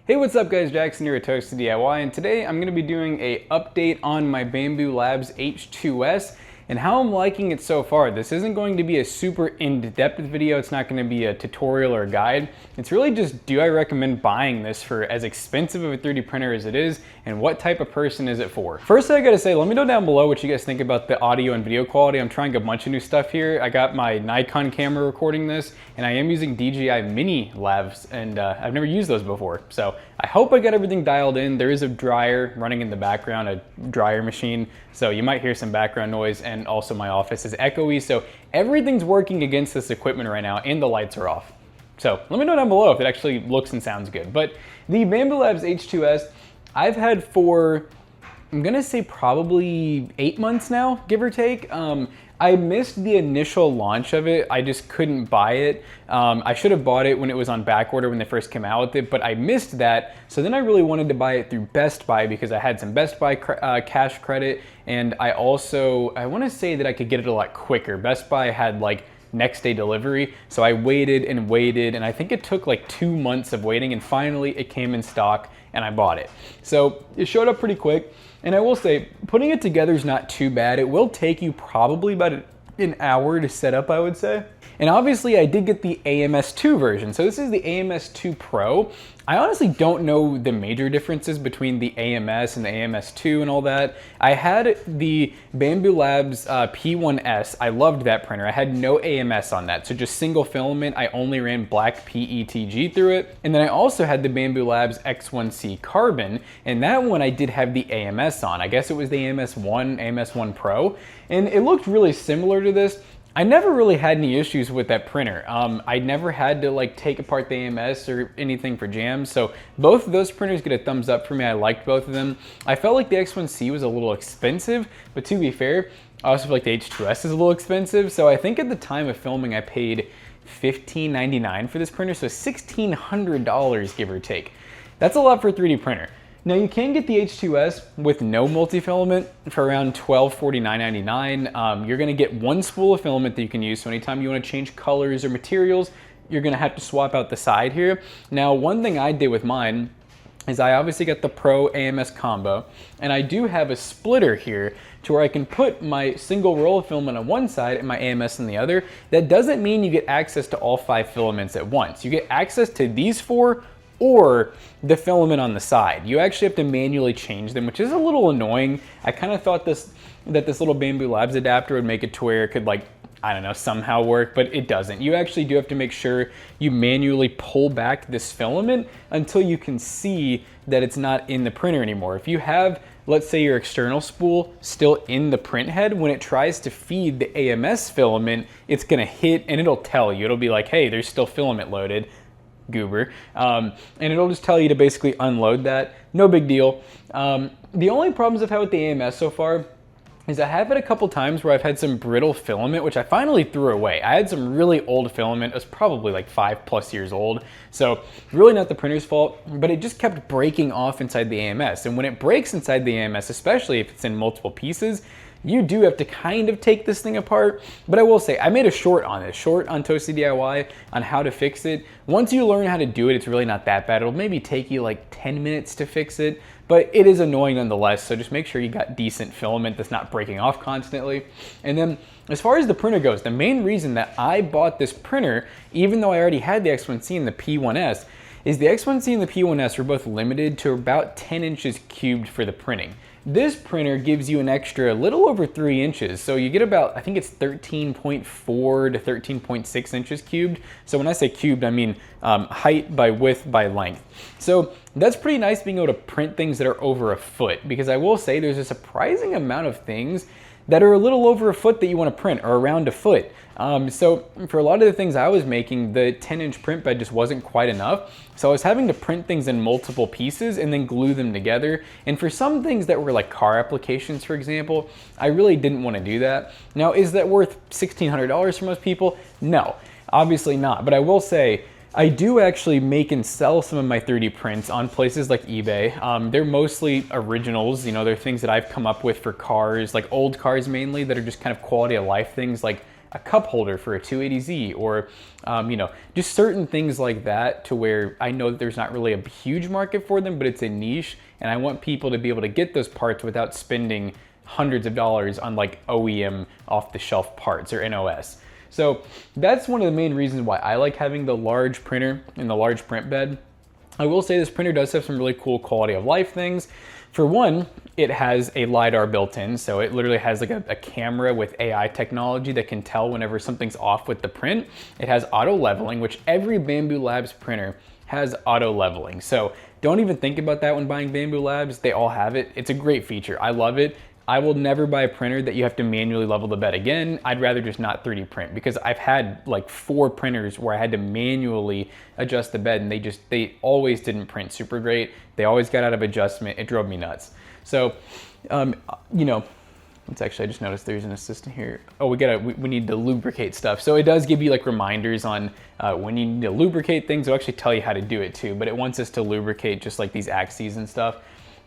Hey, what's up guys, Jackson here at Toasted DIY, and today I'm going to be doing a update on my Bambu Labs H2S and how I'm liking it so far. This isn't going to be a super in-depth video, it's not going to be a tutorial or a guide. It's really just, do I recommend buying this for as expensive of a 3D printer as it is, and what type of person is it for? First I gotta say, let me know down below what you guys think about the audio and video quality. I'm trying a bunch of new stuff here. I got my Nikon camera recording this, and I am using DJI Mini Labs, and I've never used those before. So I hope I got everything dialed in. There is a dryer running in the background, a dryer machine, so you might hear some background noise, and also my office is echoey, so everything's working against this equipment right now, and the lights are off. So let me know down below if it actually looks and sounds good. But the Bambu Labs H2S, I've had for, I'm gonna say probably 8 months now, give or take. I missed the initial launch of it. I just couldn't buy it. I should have bought it when it was on back order when they first came out with it, but I missed that. So then I really wanted to buy it through Best Buy because I had some Best Buy cash credit, and I wanna say that I could get it a lot quicker. Best Buy had like next day delivery, so I waited and waited, and I think it took like 2 months of waiting, and finally it came in stock and I bought it. So it showed up pretty quick, and I will say putting it together is not too bad. It will take you probably about an hour to set up, I would say. And obviously I did get the AMS2 version. So this is the AMS2 Pro. I honestly don't know the major differences between the AMS and the AMS2 and all that. I had the Bambu Labs P1S. I loved that printer. I had no AMS on that, so just single filament. I only ran black PETG through it. And then I also had the Bambu Labs X1C Carbon, and that one I did have the AMS on. I guess it was the AMS1, AMS1 Pro, and it looked really similar to this. I never really had any issues with that printer. I never had to like take apart the AMS or anything for jams. So both of those printers get a thumbs up for me. I liked both of them. I felt like the X1C was a little expensive, but to be fair, I also feel like the H2S is a little expensive. So I think at the time of filming, I paid $15.99 for this printer. So $1,600, give or take. That's a lot for a 3D printer. Now you can get the H2S with no multi-filament for around $1249.99. You're gonna get one spool of filament that you can use, so anytime you wanna change colors or materials, you're gonna have to swap out the side here. Now, one thing I did with mine is I obviously got the Pro AMS combo, and I do have a splitter here to where I can put my single roll of filament on one side and my AMS on the other. That doesn't mean you get access to all 5 filaments at once. You get access to these 4 or the filament on the side. You actually have to manually change them, which is a little annoying. I kind of thought that this little Bambu Labs adapter would make it to where it could, like, I don't know, somehow work, but it doesn't. You actually do have to make sure you manually pull back this filament until you can see that it's not in the printer anymore. If you have, let's say, your external spool still in the print head, when it tries to feed the AMS filament, it's gonna hit and it'll tell you. It'll be like, hey, there's still filament loaded. Goober, and it'll just tell you to basically unload that. No big deal. The only problems I've had with the AMS so far is I have had a couple times where I've had some brittle filament, which I finally threw away. I had some really old filament. It was probably like 5+ years old, so really not the printer's fault, but it just kept breaking off inside the AMS. And when it breaks inside the AMS, especially if it's in multiple pieces, you do have to kind of take this thing apart. But I will say, I made a short on this, short on Toasted DIY on how to fix it. Once you learn how to do it, it's really not that bad. It'll maybe take you like 10 minutes to fix it, but it is annoying nonetheless. So just make sure you got decent filament that's not breaking off constantly. And then as far as the printer goes, the main reason that I bought this printer, even though I already had the X1C and the P1S, is the X1C and the P1S are both limited to about 10 inches cubed for the printing. This printer gives you an extra little over 3 inches. So you get about, I think it's 13.4 to 13.6 inches cubed. So when I say cubed, I mean height by width by length. So that's pretty nice being able to print things that are over a foot, because I will say there's a surprising amount of things that are a little over a foot that you want to print, or around a foot. So for a lot of the things I was making, the 10-inch print bed just wasn't quite enough. So I was having to print things in multiple pieces and then glue them together. And for some things that were like car applications, for example, I really didn't want to do that. Now, is that worth $1,600 for most people? No, obviously not. But I will say, I do actually make and sell some of my 3D prints on places like eBay. They're mostly originals, you know, they're things that I've come up with for cars, like old cars mainly, that are just kind of quality of life things, like a cup holder for a 280Z, or you know, just certain things like that, to where I know that there's not really a huge market for them, but it's a niche, and I want people to be able to get those parts without spending hundreds of dollars on like OEM off-the-shelf parts or NOS. So that's one of the main reasons why I like having the large printer and the large print bed. I will say this printer does have some really cool quality of life things. For one, it has a LiDAR built in, so it literally has like a camera with AI technology that can tell whenever something's off with the print. It has auto leveling, which every Bambu Labs printer has auto leveling. So don't even think about that when buying Bambu Labs. They all have it. It's a great feature. I love it. I will never buy a printer that you have to manually level the bed again. I'd rather just not 3D print, because I've had like 4 printers where I had to manually adjust the bed, and they always didn't print super great. They always got out of adjustment. It drove me nuts. So, you know, let's actually, I just noticed there's an assistant here. Oh, we need to lubricate stuff. So it does give you like reminders on when you need to lubricate things. It'll actually tell you how to do it too, but it wants us to lubricate just like these axes and stuff.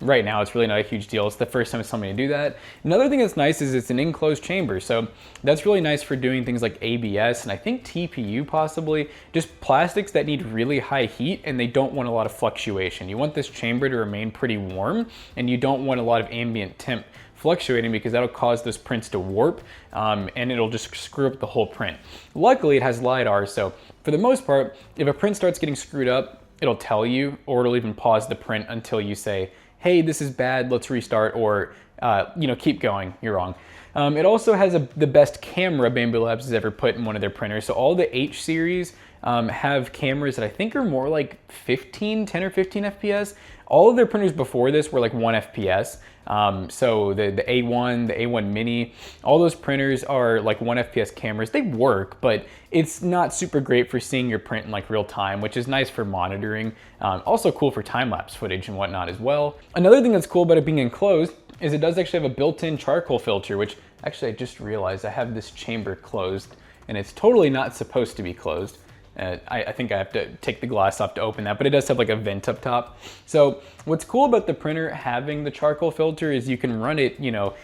Right now, it's really not a huge deal. It's the first time it's telling me to do that. Another thing that's nice is it's an enclosed chamber. So that's really nice for doing things like ABS and I think TPU possibly, just plastics that need really high heat and they don't want a lot of fluctuation. You want this chamber to remain pretty warm, and you don't want a lot of ambient temp fluctuating, because that'll cause those prints to warp and it'll just screw up the whole print. Luckily, it has LiDAR, so for the most part, if a print starts getting screwed up, it'll tell you, or it'll even pause the print until you say, hey, this is bad, let's restart, or you know, keep going, you're wrong. It also has the best camera Bambu Labs has ever put in one of their printers. So all the H series have cameras that I think are more like 10 or 15 FPS. All of their printers before this were like 1 FPS. So the A1, the A1 Mini, all those printers are like 1 FPS cameras. They work, but it's not super great for seeing your print in like real time, which is nice for monitoring. Also cool for time-lapse footage and whatnot as well. Another thing that's cool about it being enclosed is it does actually have a built-in charcoal filter, which actually I just realized I have this chamber closed and it's totally not supposed to be closed. I think I have to take the glass off to open that, but it does have like a vent up top. So what's cool about the printer having the charcoal filter is you can run it, you know,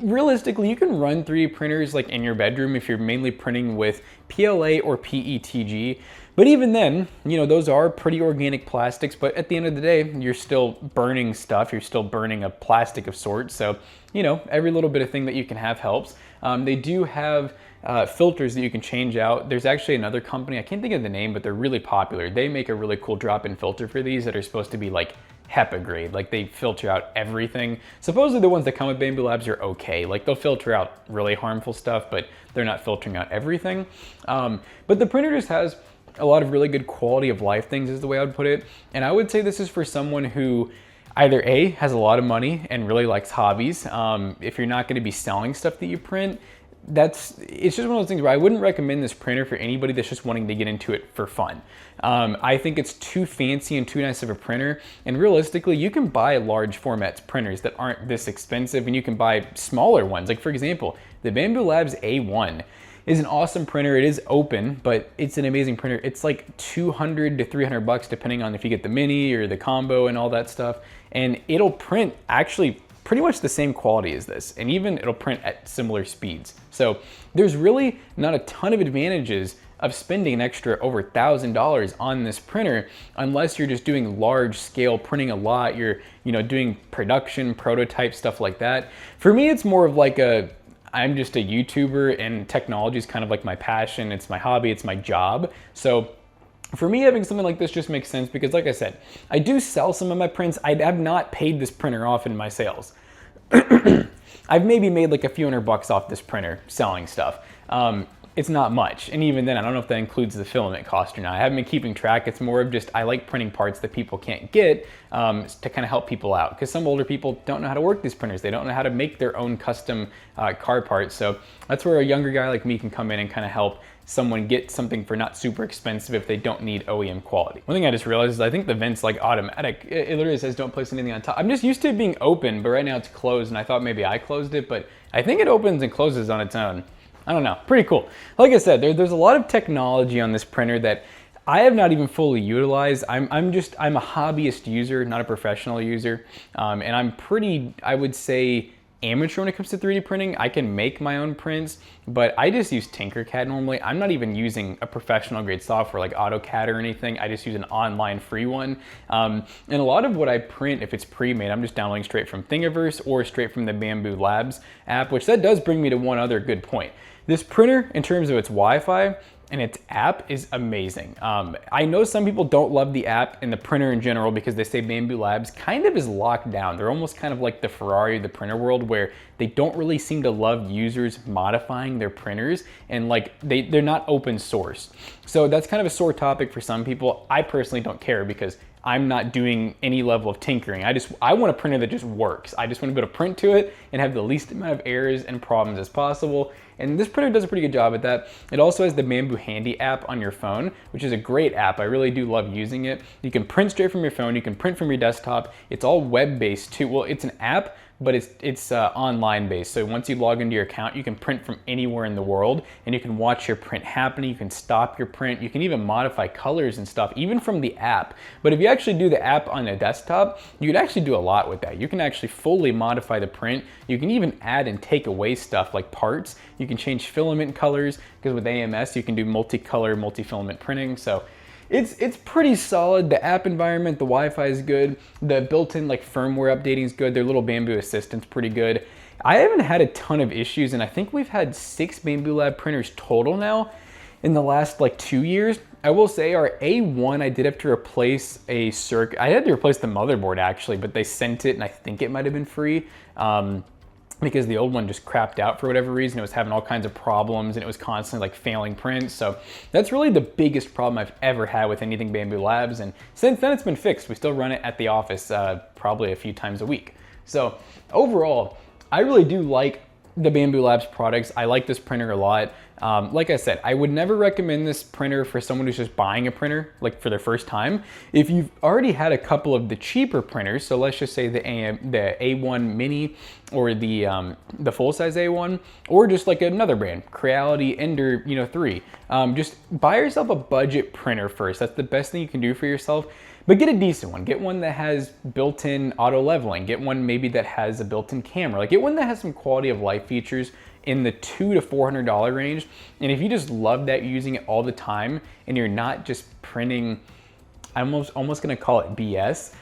realistically, you can run 3D printers like in your bedroom if you're mainly printing with PLA or PETG. But even then, you know, those are pretty organic plastics, but at the end of the day, you're still burning stuff. You're still burning a plastic of sorts. So, you know, every little bit of thing that you can have helps. They do have filters that you can change out. There's actually another company, I can't think of the name, but they're really popular. They make a really cool drop-in filter for these that are supposed to be like HEPA grade, like they filter out everything. Supposedly the ones that come with Bambu Labs are okay. Like they'll filter out really harmful stuff, but they're not filtering out everything. But the printer just has a lot of really good quality of life things, is the way I would put it. And I would say this is for someone who either A, has a lot of money and really likes hobbies. If you're not gonna be selling stuff that you print, it's just one of those things where I wouldn't recommend this printer for anybody that's just wanting to get into it for fun. I think it's too fancy and too nice of a printer, and realistically, you can buy large formats printers that aren't this expensive, and you can buy smaller ones. Like for example, the Bambu Labs A1 is an awesome printer. It is open, but it's an amazing printer. It's like 200 to 300 bucks depending on if you get the mini or the combo and all that stuff, and it'll print actually pretty much the same quality as this, and even it'll print at similar speeds. So there's really not a ton of advantages of spending an extra over $1,000 on this printer unless you're just doing large scale printing a lot. You're, you know, doing production, prototype, stuff like that. For me, it's more of like I'm just a YouTuber, and technology is kind of like my passion. It's my hobby, it's my job. So for me, having something like this just makes sense because, like I said, I do sell some of my prints. I have not paid this printer off in my sales. I've maybe made like a few $100 off this printer selling stuff. It's not much, and even then, I don't know if that includes the filament cost or not. I haven't been keeping track. It's more of just I like printing parts that people can't get to kind of help people out, because some older people don't know how to work these printers. They don't know how to make their own custom car parts. So that's where a younger guy like me can come in and kind of help someone get something for not super expensive if they don't need OEM quality. One thing I just realized is I think the vent's like automatic. It literally says don't place anything on top. I'm just used to it being open, but right now it's closed, and I thought maybe I closed it, but I think it opens and closes on its own. I don't know, pretty cool. Like I said, there's a lot of technology on this printer that I have not even fully utilized. I'm a hobbyist user, not a professional user. And I'm pretty, I would say, amateur when it comes to 3D printing. I can make my own prints, but I just use Tinkercad normally. I'm not even using a professional grade software like AutoCAD or anything. I just use an online free one. And a lot of what I print, if it's pre-made, I'm just downloading straight from Thingiverse or straight from the Bambu Labs app, which that does bring me to one other good point. This printer, in terms of its Wi-Fi, and its app is amazing. I know some people don't love the app and the printer in general because they say Bambu Labs kind of is locked down. They're almost kind of like the Ferrari of the printer world, where they don't really seem to love users modifying their printers, and like they're not open source. So that's kind of a sore topic for some people. I personally don't care because I'm not doing any level of tinkering. I want a printer that just works. I just want to be able to print to it and have the least amount of errors and problems as possible. And this printer does a pretty good job at that. It also has the Bambu Handy app on your phone, which is a great app. I really do love using it. You can print straight from your phone. You can print from your desktop. It's all web-based too. Well, it's an app, but it's online based. So once you log into your account, you can print from anywhere in the world, and you can watch your print happening. You can stop your print. You can even modify colors and stuff, even from the app. But if you actually do the app on a desktop, you could actually do a lot with that. You can actually fully modify the print. You can even add and take away stuff like parts. You can change filament colors, because with AMS, you can do multicolor, multi-filament printing. So it's pretty solid. The app environment, the Wi-Fi is good. The built-in like firmware updating is good. Their little Bambu Assistant's pretty good. I haven't had a ton of issues, and I think we've had 6 Bambu Lab printers total now in the last like 2 years. I will say our A1, I did have to replace a circuit. I had to replace the motherboard actually, but they sent it, and I think it might have been free. Because the old one just crapped out for whatever reason. It was having all kinds of problems, and it was constantly like failing prints. So that's really the biggest problem I've ever had with anything Bambu Labs. And since then it's been fixed. We still run it at the office probably a few times a week. So overall, I really do like the Bambu Labs products. I like this printer a lot. Like I said, I would never recommend this printer for someone who's just buying a printer like for their first time. If you've already had a couple of the cheaper printers, so let's just say the A1 Mini or the full-size A1, or just like another brand, Creality Ender 3, just buy yourself a budget printer first. That's the best thing you can do for yourself. But get a decent one. Get one that has built-in auto leveling. Get one maybe that has a built-in camera. Like get one that has some quality of life features in the $200 to $400 range. And if you just love that, using it all the time, and you're not just printing, I'm almost gonna call it BS,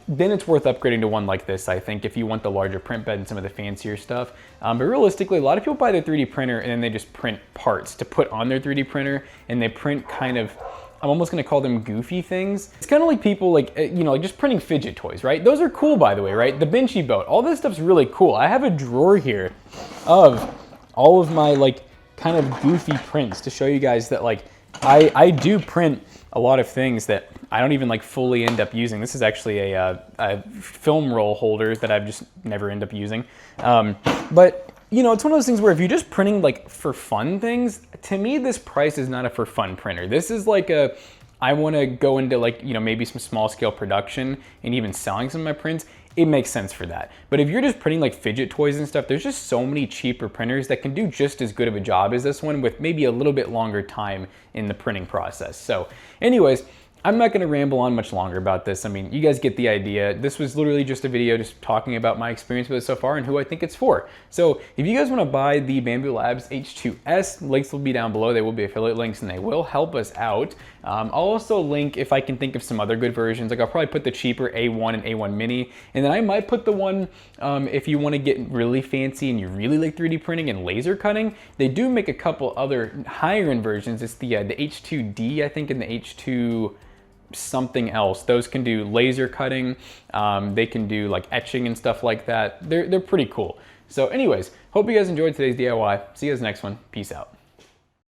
then it's worth upgrading to one like this, I think, if you want the larger print bed and some of the fancier stuff. But realistically, a lot of people buy their 3D printer and then they just print parts to put on their 3D printer, and they print kind of, I'm almost gonna call them goofy things. It's kind of like people like, like just printing fidget toys, right? Those are cool, by the way, right? The Benchy boat, all this stuff's really cool. I have a drawer here of all of my like kind of goofy prints to show you guys that like, I do print a lot of things that I don't even like fully end up using. This is actually a film roll holder that I've just never end up using. But it's one of those things where if you're just printing like for fun things, to me, this price is not a for fun printer. This is like I want to go into like, maybe some small scale production and even selling some of my prints. It makes sense for that. But if you're just printing like fidget toys and stuff, there's just so many cheaper printers that can do just as good of a job as this one with maybe a little bit longer time in the printing process. So anyways, I'm not gonna ramble on much longer about this. I mean, you guys get the idea. This was literally just a video just talking about my experience with it so far and who I think it's for. So if you guys wanna buy the Bambu Labs H2S, links will be down below. They will be affiliate links and they will help us out. I'll also link, if I can think of some other good versions, like I'll probably put the cheaper A1 and A1 Mini, and then I might put the one, if you wanna get really fancy and you really like 3D printing and laser cutting, they do make a couple other higher end versions. It's the H2D, I think, and the H2 something else. Those can do laser cutting. They can do like etching and stuff like that. They're pretty cool. So anyways, hope you guys enjoyed today's DIY. See you guys next one. Peace out.